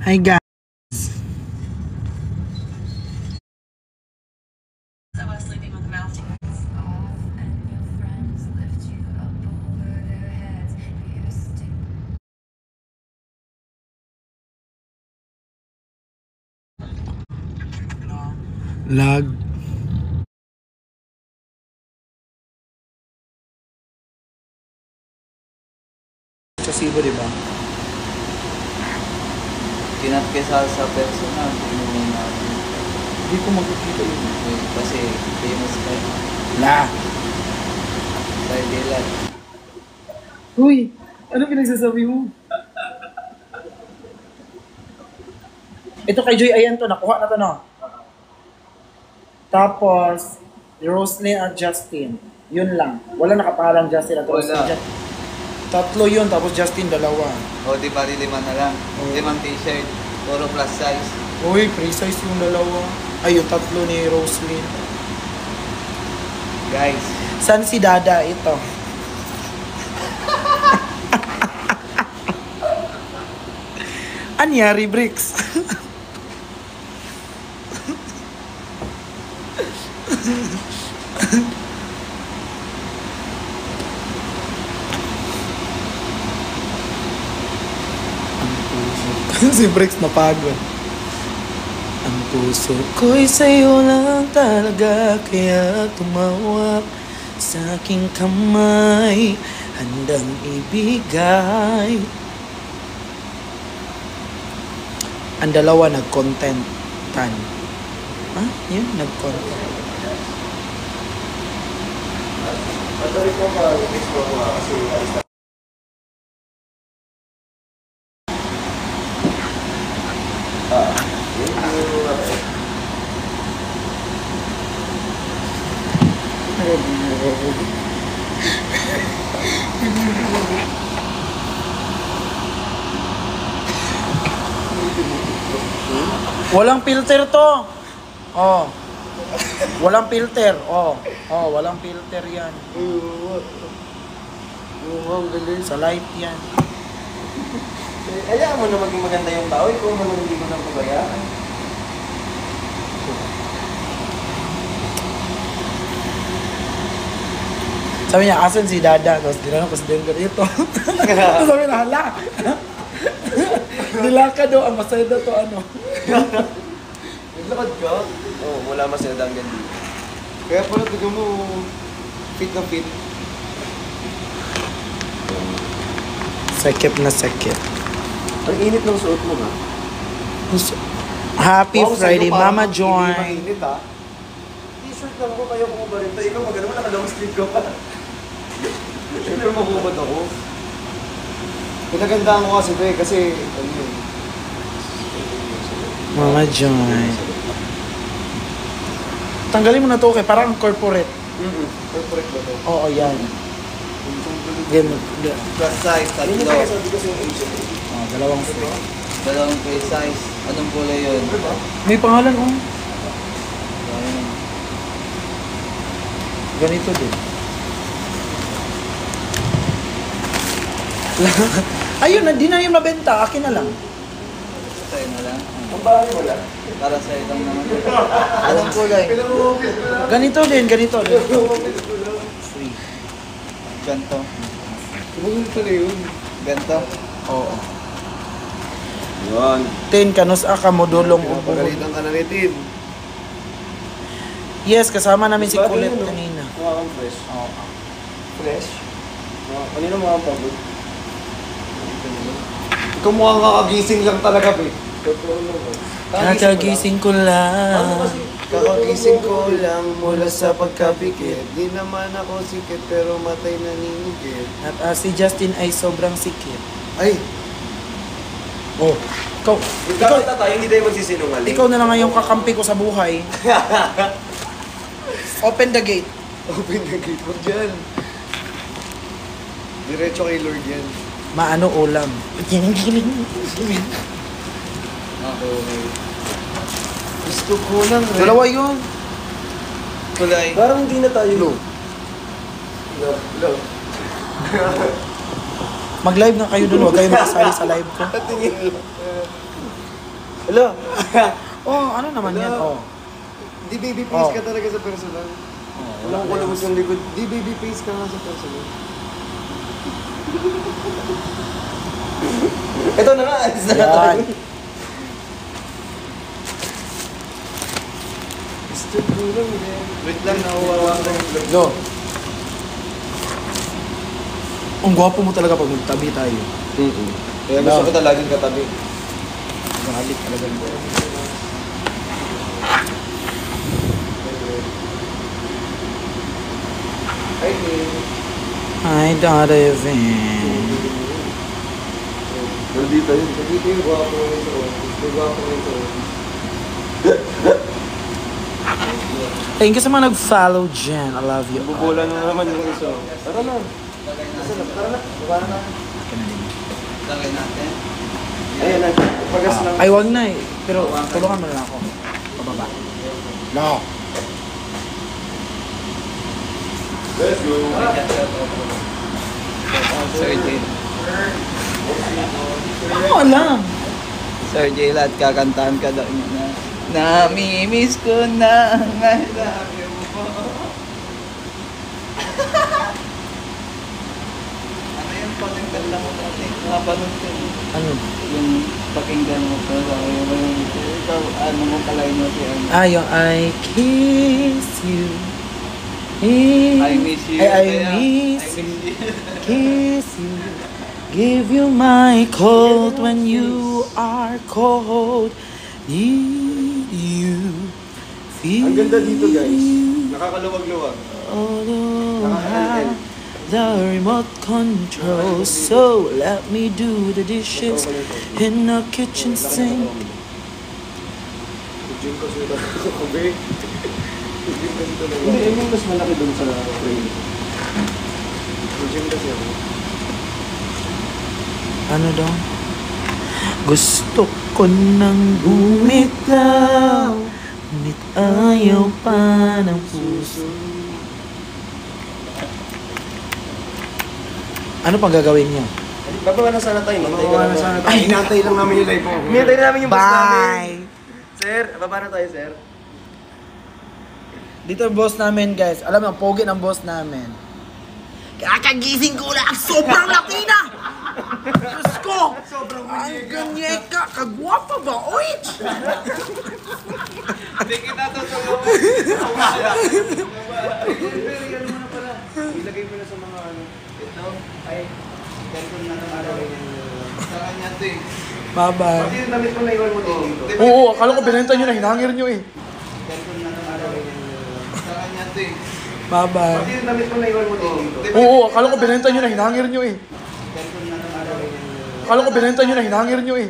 Hi guys. I was sleeping with the mouth. Lag. Kasibo, di ba? Kinakisal sa personal, inumin natin. Hindi ko makikita yun. Kasi famous ka. La. Sa Dilan. Uy, ano pinagsasabi mo? Ito kay Joy, ayan to, nakuha na to, no? Tapos, Roslyn at Justin. Yun lang. Wala nakapangalang Justin at Roslyn. Wala. Tatlo yun, tapos Justin dalawa. O di ba, 5 na lang. Oo. 5 t-shirt. Puro plus size. Uy, precise yung dalawa. Ay, yung tatlo ni Roslyn. Guys, San si Dada ito? Anyari, Bricks? Si Bricks napagod. Ang puso ko'y sa'yo lang talaga, kaya tumawak sa aking kamay, handang ibigay. Ang dalawa nag-contentan. Ha? Yun, nag-content. Walang filter to. Oh. Walang filter. Oh. Oh, walang filter yan. ang galing. Sa light yan. Hayaan mo na maging maganda yung tao. Ikaw naman hindi ko na pabayaan. Sabi niya, asan si Dada? Tapos ginano ko si Denver dito. Tapos sabi na, hala. Nilaka daw, ang masaya daw to ano. Naglakad ka? Oo, wala masyadong ganda. Kaya pala tignan mo, fit na fit. Sekip na sekip. Ang init ng suot mo, ha? Happy Wow, Friday, sa'yo parang Mama Hindi Joy. mainit, ha? T-shirt lang ako, kaya kung ba rin. Ikaw, maganda mo, naka-long sleeve ka pa. Siyempre, makubad ako. Pinagandaan ko kasi ito eh, kasi, ano yun? Mama Joy. Tanggalin mo na to, okay? Parang corporate. Corporate ba ito? Oo, yan. Game. Plus size, Yun yung tatlo. sabi kasi yung Asian. Oh, dalawang free. Dalawang free size. Anong kulay yun? May pangalan, oh. Ayun. Ganito din. Ayun, di na yung nabenta. Akin na lang. Sa'yo na lang. Ang bahay wala. Para sa'yo lang naman. Anong kulay? Ganito din, ganito din. Free. Ganto. Kumagin pala yun. Ganto. Oo. Yan. Tin, kanus ka mo dulong ubong. Pinapagalitan ka na ni Tin. Yes, kasama namin si Bagay Kulit yun, no? kanina. Mukha kang fresh. Oo. Fresh? Kanina mukha kang pagod. Ikaw mukhang kakagising lang talaga, be. Totoo naman. Kakagising ko lang. Kakagising ko lang mula sa pagkapikit. Di naman ako sikit pero matay naninigit. At si Justin ay sobrang sikip. Ay! Oh, ikaw, Ikaw tayo, hindi tayo magsisinungaling. ikaw na lang ngayong kakampi ko sa buhay. Open the gate. Open the gate. Huwag dyan. Diretso kay Lord yan. Maano ulam. Okay. Gusto ko lang rin. Dalawa yun. Kulay. Parang hindi na tayo. Low. Low. Mag-live na kayo dun. Huwag kayo makasali sa live ko. Tingin lang. Wala. Oh, ano naman yan? Oh. Di baby face Oh. ka talaga sa personal. Wala ko kulubos yung likod. Di baby face ka nga sa personal. Ito na nga, alis na Yan. tayo. Gusto ko lang din. Wait lang, nakuha ko yung vlog. Go. Ang gwapo mo talaga pag magtabi tayo. Kaya gusto ko laging katabi. Galit talaga mo. Ay, eh. Hi, Daughter Vin. Nandito yun. Dito yung gwapo ko ito. Gusto gwapo ko ito. Thank you sa mga nag-follow dyan. I love you. Bubola na naman yung isa. Tara na. Tara na, baba na. Lagay natin. Ayan na. Pagas lang. Ay, wag na eh. Pero tulungan mo na lang ako. Pababa. No. Let's go. Sir J. Ano alam? Sir J, lahat kakantahan ka daw niya na namimiss ko na ang I love you po. Ano yung pakinggan lang mo dati? Napanood ko yun. Ano? Yung pakinggan mo ko sa yung ikaw, ano mo kalay mo si ano? Yung I kiss you. I miss you. I Kaya, miss I miss you. kiss you. Give you my cold when you are cold. Need you. Feel Ang ganda dito, guys. you. Nakakaluwag-luwag. Although I have the remote control, so let me do the dishes in the kitchen sink. Gym kasi ito. Kubig. Gym kasi ito. Hindi, yung mas malaki dun sa frame. Gym kasi ako. Ano daw? Gusto ko nang bumitaw, ngunit ayaw pa ng puso. Ano pang gagawin niyo? Bababa na sana tayo. Bababa na sana tayo. Hinantay lang namin yung live mo. Hinintay na namin yung boss namin. Bye! Sir, baba na tayo, sir. Dito ang boss namin, guys. Alam mo, ang pogi ng boss namin. Kakagising ko lang, sobrang laki na! Diyos ko! Sobrang ganyan ka! Kagwapa ba? Uy! Hindi kita tutulungan. Ilagay mo na sa mga ano. Ito, ay, cellphone na naman. Sa kanya to eh. Bye-bye. Pati yung damit mo na iwan mo dito. Oo, akala ko binenta nyo na, hinangir nyo eh. Cellphone na naman. Sa kanya to eh. Bye-bye. Pati yung damit mo na iwan mo dito. Oo, akala ko binenta nyo na, hinangir nyo eh. Cellphone na naman. Akala ko binenta nyo na, hinangir nyo eh.